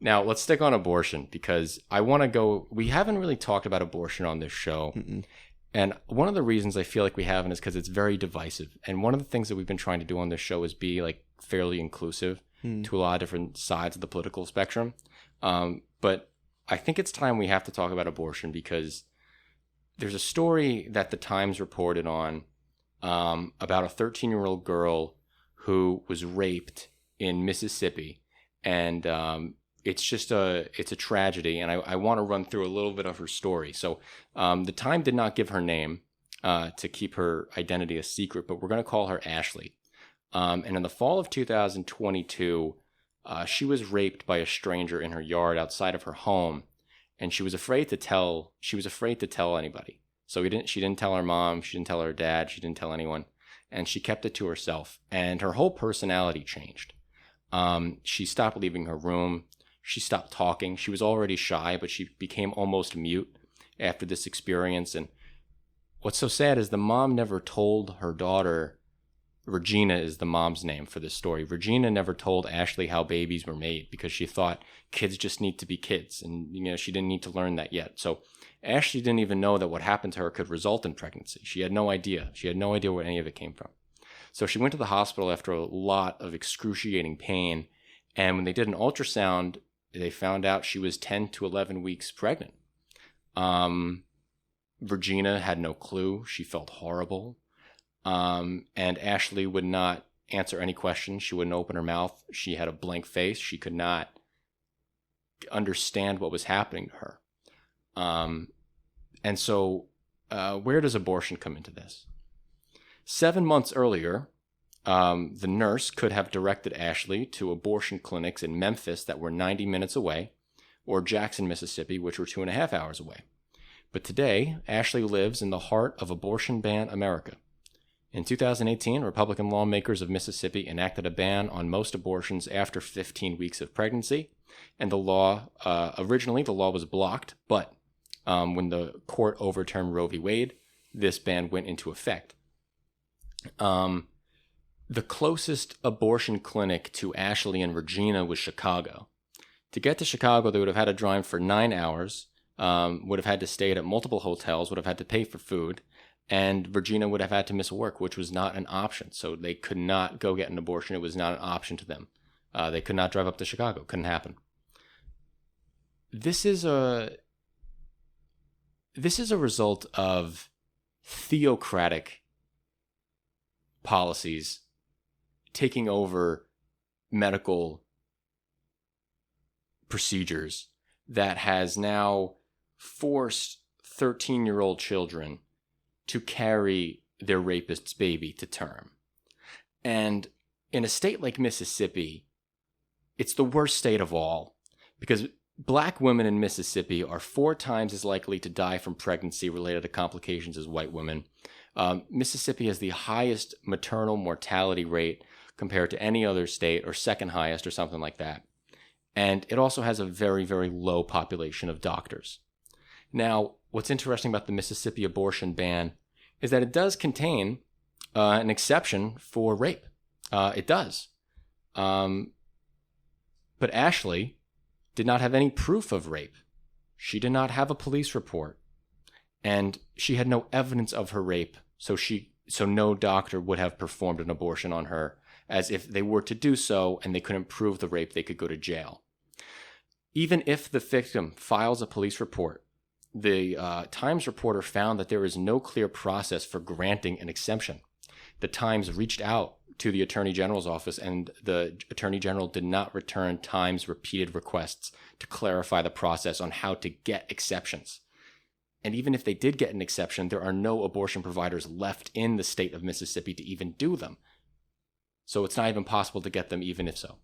Now, let's stick on abortion because I want to go. We haven't really talked about abortion on this show. Mm-mm. And one of the reasons I feel like we haven't is because it's very divisive. And one of the things that we've been trying to do on this show is be like fairly inclusive to a lot of different sides of the political spectrum. But I think it's time we have to talk about abortion because there's a story that the Times reported on about a 13-year-old girl who was raped in Mississippi. And it's a tragedy, and I want to run through a little bit of her story. So the Time did not give her name to keep her identity a secret, but we're going to call her Ashley. And in the fall of 2022, she was raped by a stranger in her yard outside of her home, and she was afraid to tell. She was afraid to tell anybody. So she didn't tell her mom, she didn't tell her dad, she didn't tell anyone, and she kept it to herself. And her whole personality changed. She stopped leaving her room. She stopped talking. She was already shy, but she became almost mute after this experience. And what's so sad is the mom never told her daughter. Regina is the mom's name for this story. Regina never told Ashley how babies were made because she thought kids just need to be kids. And, she didn't need to learn that yet. So Ashley didn't even know that what happened to her could result in pregnancy. She had no idea. She had no idea where any of it came from. So she went to the hospital after a lot of excruciating pain. And when they did an ultrasound, they found out she was 10 to 11 weeks pregnant. Regina had no clue. She felt horrible. And Ashley would not answer any questions. She wouldn't open her mouth. She had a blank face. She could not understand what was happening to her. And so where does abortion come into this? 7 months earlier, the nurse could have directed Ashley to abortion clinics in Memphis that were 90 minutes away, or Jackson, Mississippi, which were 2.5 hours away. But today, Ashley lives in the heart of abortion ban America. In 2018, Republican lawmakers of Mississippi enacted a ban on most abortions after 15 weeks of pregnancy, and originally the law was blocked, but when the court overturned Roe v. Wade, this ban went into effect. The closest abortion clinic to Ashley and Regina was Chicago. To get to Chicago, they would have had to drive for 9 hours, would have had to stay at multiple hotels, would have had to pay for food, and Regina would have had to miss work, which was not an option. So they could not go get an abortion. It was not an option to them. They could not drive up to Chicago. Couldn't happen. This is a result of theocratic policies taking over medical procedures that has now forced 13-year-old children to carry their rapist's baby to term. And in a state like Mississippi, it's the worst state of all because Black women in Mississippi are 4 times as likely to die from pregnancy-related to complications as white women. Mississippi has the highest maternal mortality rate compared to any other state, or second highest, or something like that. And it also has a very, very low population of doctors. Now, what's interesting about the Mississippi abortion ban is that it does contain an exception for rape. It does. But Ashley did not have any proof of rape. She did not have a police report. And she had no evidence of her rape, so no doctor would have performed an abortion on her, as if they were to do so and they couldn't prove the rape, they could go to jail. Even if the victim files a police report, the Times reporter found that there is no clear process for granting an exemption. The Times reached out to the Attorney General's office, and the Attorney General did not return Times' repeated requests to clarify the process on how to get exceptions. And even if they did get an exception, there are no abortion providers left in the state of Mississippi to even do them. So it's not even possible to get them, even if so.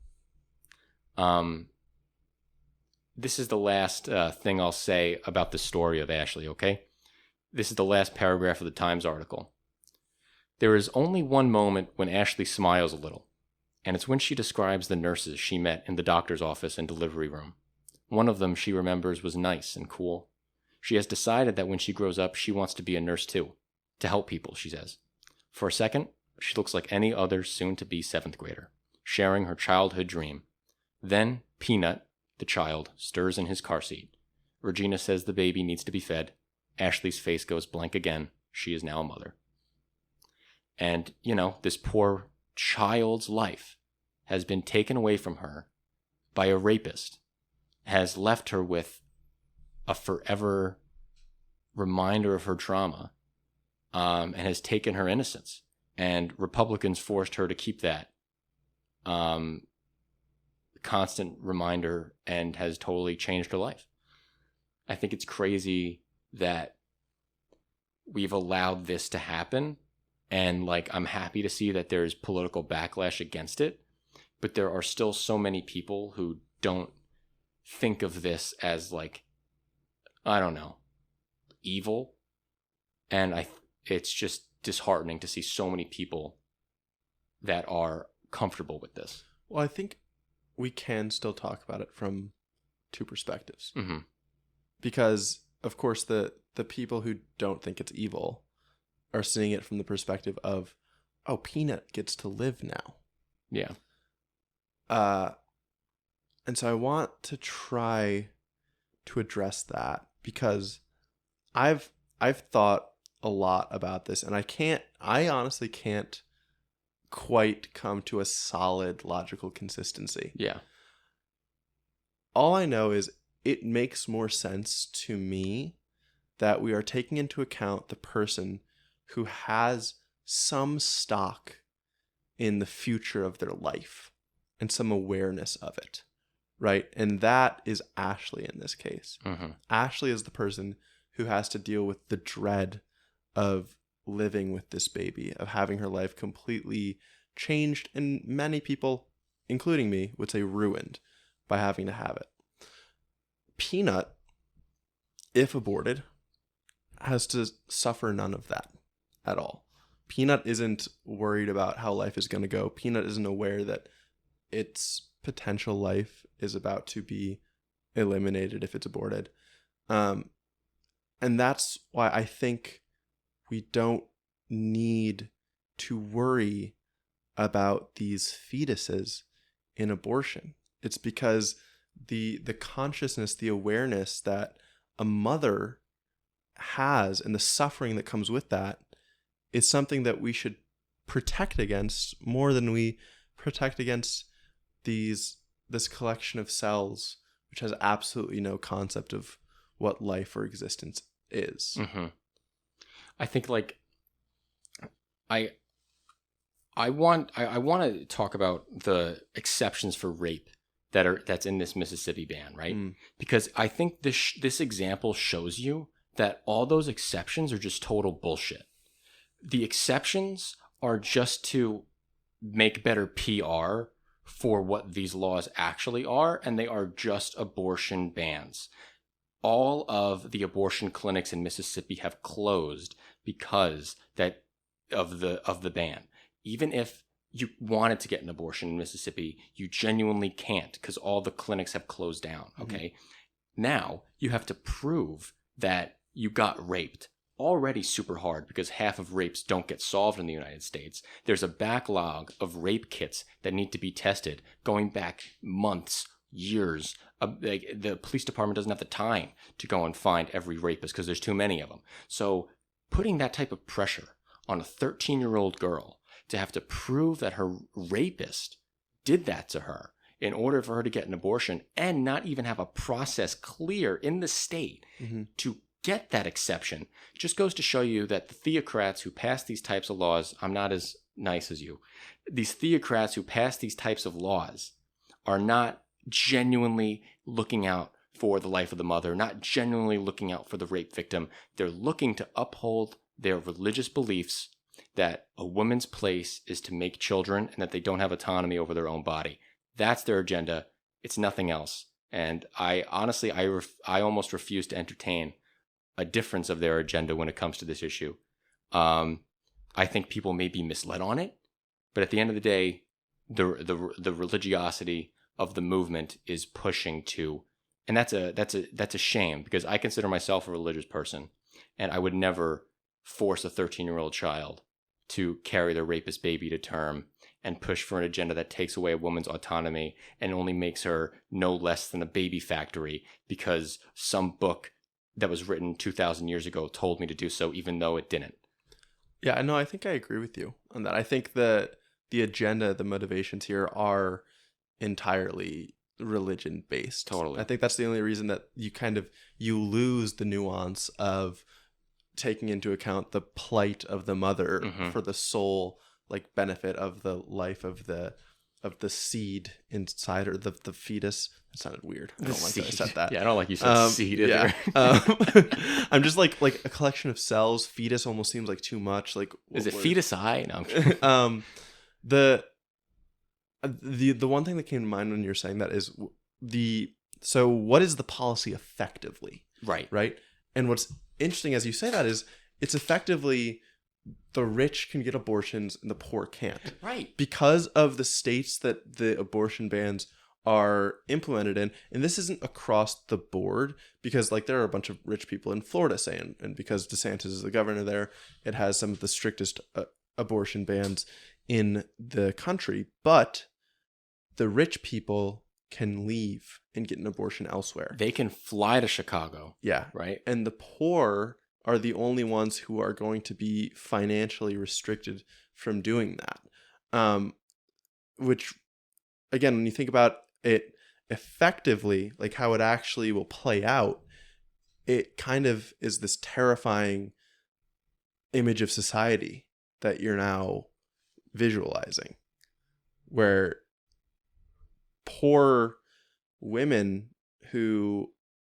This is the last thing I'll say about the story of Ashley, okay? This is the last paragraph of the Times article. There is only one moment when Ashley smiles a little, and it's when she describes the nurses she met in the doctor's office and delivery room. One of them she remembers was nice and cool. She has decided that when she grows up, she wants to be a nurse too, to help people, she says. For a second, she looks like any other soon-to-be 7th grader, sharing her childhood dream. Then, Peanut, the child stirs in his car seat. Regina says the baby needs to be fed. Ashley's face goes blank again. She is now a mother. And, this poor child's life has been taken away from her by a rapist, has left her with a forever reminder of her trauma, and has taken her innocence. And Republicans forced her to keep that constant reminder and has totally changed her life. I think it's crazy that we've allowed this to happen. And I'm happy to see that there's political backlash against it. But there are still so many people who don't think of this as I don't know, evil. And it's just disheartening to see so many people that are comfortable with this. Well, I think we can still talk about it from two perspectives. Mm-hmm. Because, of course, the people who don't think it's evil are seeing it from the perspective of, oh, Peanut gets to live now. Yeah. And so I want to try to address that, because I've thought a lot about this, and I honestly can't quite come to a solid logical consistency. Yeah. All I know is it makes more sense to me that we are taking into account the person who has some stock in the future of their life and some awareness of it, right? And that is Ashley in this case. Mm-hmm. Ashley is the person who has to deal with the dread of living with this baby, of having her life completely changed, and many people, including me, would say ruined by having to have it. Peanut, if aborted, has to suffer none of that at all. Peanut isn't worried about how life is going to go. Peanut isn't aware that its potential life is about to be eliminated if it's aborted. And that's why I think we don't need to worry about these fetuses in abortion. It's because the consciousness, the awareness that a mother has and the suffering that comes with that is something that we should protect against more than we protect against this collection of cells, which has absolutely no concept of what life or existence is. Mm-hmm. I think I want to talk about the exceptions for rape that's in this Mississippi ban, right? Because I think this example shows you that all those exceptions are just total bullshit. The exceptions are just to make better PR for what these laws actually are, and they are just abortion bans. All of the abortion clinics in Mississippi have closed because of the ban. Even if you wanted to get an abortion in Mississippi, you genuinely can't because all the clinics have closed down, okay? Mm-hmm. Now, you have to prove that you got raped. Already super hard because half of rapes don't get solved in the United States. There's a backlog of rape kits that need to be tested going back months, years. The police department doesn't have the time to go and find every rapist because there's too many of them. So putting that type of pressure on a 13-year-old girl to have to prove that her rapist did that to her in order for her to get an abortion and not even have a process clear in the state to get that exception just goes to show you that the theocrats who pass these types of laws, I'm not as nice as you, these theocrats who pass these types of laws are not genuinely looking out for the life of the mother, not genuinely looking out for the rape victim. They're looking to uphold their religious beliefs that a woman's place is to make children and that they don't have autonomy over their own body. That's their agenda. It's nothing else. And I honestly, I almost refuse to entertain a difference of their agenda when it comes to this issue. I think people may be misled on it, but at the end of the day, the religiosity of the movement is pushing to, and that's a shame because I consider myself a religious person, and I would never force a 13-year-old child to carry their rapist baby to term and push for an agenda that takes away a woman's autonomy and only makes her no less than a baby factory because some book that was written 2,000 years ago told me to do so, even though it didn't. Yeah, no, I think I agree with you on that. I think that the agenda, the motivations here are entirely religion based. Totally. I think that's the only reason that you lose the nuance of taking into account the plight of the mother for the sole benefit of the life of the seed inside, or the fetus. That sounded weird. I don't like that I said that. Yeah, I don't like you said seed either. Yeah. I'm just like a collection of cells. Fetus almost seems like too much. Is it fetus eye? No, I'm kidding. The one thing that came to mind when you're saying that is so what is the policy effectively? Right. And what's interesting as you say that is it's effectively the rich can get abortions and the poor can't. Right. Because of the states that the abortion bans are implemented in. And this isn't across the board because there are a bunch of rich people in Florida saying, and because DeSantis is the governor there, it has some of the strictest abortion bans in the country. But the rich people can leave and get an abortion elsewhere. They can fly to Chicago. Yeah. Right. And the poor are the only ones who are going to be financially restricted from doing that. Which, again, when you think about it effectively, how it actually will play out, it kind of is this terrifying image of society that you're now visualizing, where poor women who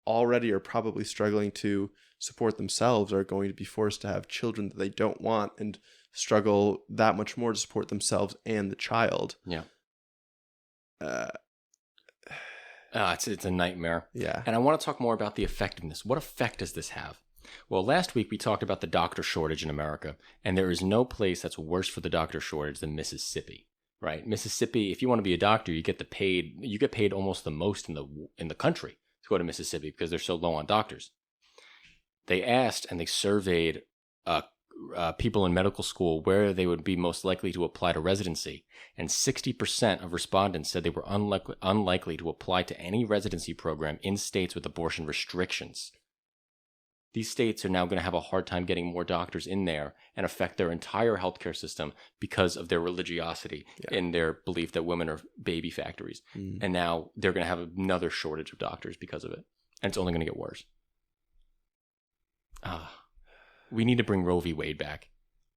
already are probably struggling to support themselves are going to be forced to have children that they don't want and struggle that much more to support themselves and the child. Yeah. It's a nightmare. Yeah. And I want to talk more about the effectiveness. What effect does this have? Well, last week we talked about the doctor shortage in America, and there is no place that's worse for the doctor shortage than Mississippi. Right? Mississippi, if you want to be a doctor, you get paid almost the most in the country to go to Mississippi because they're so low on doctors. They asked and they surveyed people in medical school where they would be most likely to apply to residency, and 60% of respondents said they were unlikely to apply to any residency program in states with abortion restrictions. These states are now going to have a hard time getting more doctors in there and affect their entire healthcare system because of their religiosity and their belief that women are baby factories. And now they're going to have another shortage of doctors because of it. And it's only going to get worse. We need to bring Roe v. Wade back.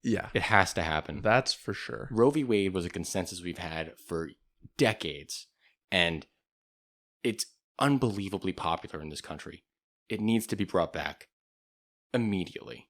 Yeah. It has to happen. That's for sure. Roe v. Wade was a consensus we've had for decades, and it's unbelievably popular in this country. It needs to be brought back immediately.